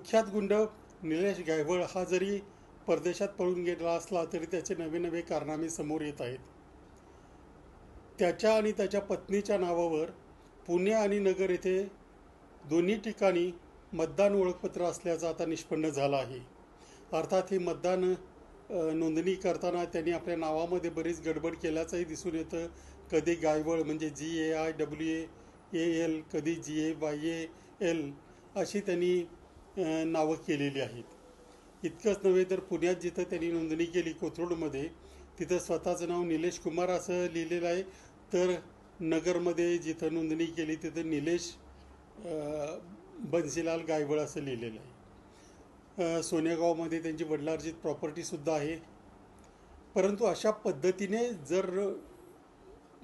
कुख्यात गुंड निलेश गायवळ हा जरी परदेशात पळून गेला असला तरी त्याचे नवे नवे कारनामे समोर येत आहेत। त्याच्या आणि त्याच्या पत्नीच्या नावावर पुणे आणि नगर येथे दोन्ही ठिकाणी मतदान ओळखपत्र असल्याचं आता निष्पन्न झालं आहे। अर्थात ही मतदान नोंदणी करताना त्यांनी आपल्या नावामध्ये बरीच गडबड केल्याचंही दिसून येतं। कधी गायवळ म्हणजे GAIWAL, कधी GAYAL अशी त्यांनी नावं केलेली आहेत। इतकंच नव्हे तर पुण्यात जिथं त्यांनी नोंदणी केली कोथरूडमध्ये, तिथं स्वतःचं नाव निलेश कुमार असं लिहिलेलं आहे, तर नगरमध्ये जिथं नोंदणी केली तिथं निलेश बन्सीलाल गायवळ असं लिहिलेलं आहे। सोनेगावमध्ये त्यांची वडिलार्जित प्रॉपर्टीसुद्धा आहे। परंतु अशा पद्धतीने जर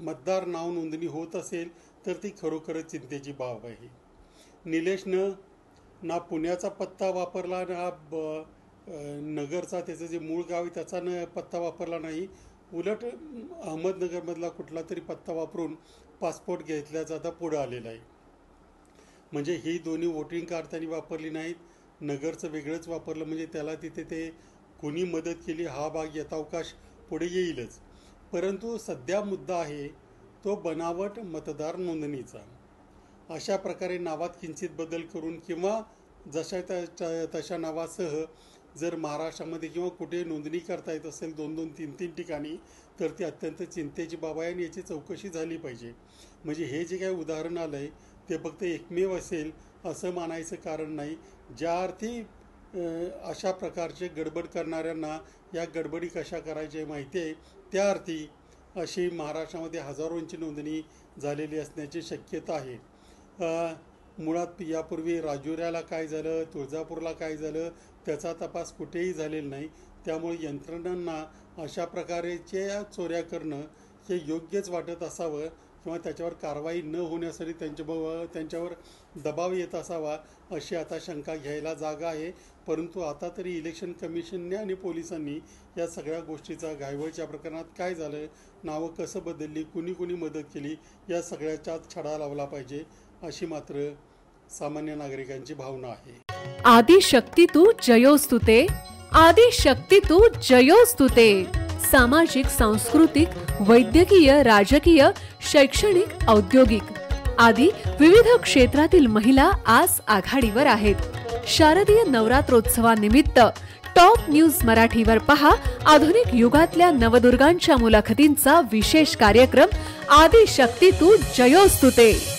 मतदार नाव नोंदणी होत असेल तर ती खरोखरच चिंतेची बाब आहे। निलेशनं ना पुण्याचा पत्ता वापरला, ना नगरचा त्याचं जे मूळ गाव आहे त्याचा पत्ता वापरला नाही, उलट अहमदनगरमधला कुठला तरी पत्ता वापरून पासपोर्ट घेतल्याचा आता पुढं आलेला आहे। म्हणजे ही दोन्ही वोटिंग कार्ड त्यांनी वापरली नाहीत, नगरचं वेगळंच वापरलं, म्हणजे त्याला तिथे ते कोणी मदत केली हा भाग यथावकाश पुढे येईलच। परंतु सध्या मुद्दा आहे तो बनावट मतदार नोंदणीचा। अशा प्रकारे नावात किंचित बदल करून किंवा जशा तशा नावासह जर महाराष्ट्रामध्ये किंवा कुठे नोंदणी करता येत असेल 2-2, 3-3 ठिकाणी, तर ती अत्यंत चिंतेची बाब आहे आणि याची चौकशी झाली पाहिजे। म्हणजे हे जे काही उदाहरण आलं आहे ते फक्त एकमेव असेल असं मानायचं कारण नाही। ज्या अर्थी अशा प्रकारचे गडबड करणाऱ्यांना या गडबडी कशा करायच्या माहिती आहे, त्या अर्थी अशी महाराष्ट्रामध्ये हजारोंची नोंदणी झालेली असण्याची शक्यता आहे। मुळात यापूर्वी राजुऱ्याला काय झालं, तुळजापूरला काय झालं त्याचा तपास कुठेही झालेला नाही। त्यामुळे यंत्रणांना अशा प्रकारच्या चोऱ्या करणं हे योग्यच वाटत असावं किंवा त्याच्यावर कारवाई न होण्यासाठी त्यांच्यावर दबाव येत असावा अशी आता शंका घ्यायला जागा आहे। परंतु आता तरी इलेक्शन कमिशनने आणि पोलिसांनी या सगळ्या गोष्टीचा, गायवळच्या प्रकरणात काय झालं, नावं कसं बदलली, कुणी कुणी मदत केली, या सगळ्याच्यात छडा लावला पाहिजे अशी मात्र सामान्य नागरिकांची भावना आहे। आदिशक्ती तू जयोस्तुते, आदिशक्ती तू जयोस्तुते। सामाजिक, सांस्कृतिक, वैद्यकीय, राजकीय, शैक्षणिक, औद्योगिक आदी विविध क्षेत्रातील महिला आज आघाडीवर आहेत। शारदीय नवरात्रोत्सवानिमित्त टॉप न्यूज मराठीवर पहा आधुनिक युगातल्या नवदुर्गांच्या मुलाखतींचा विशेष कार्यक्रम आदिशक्ती तू जयोस्तुते।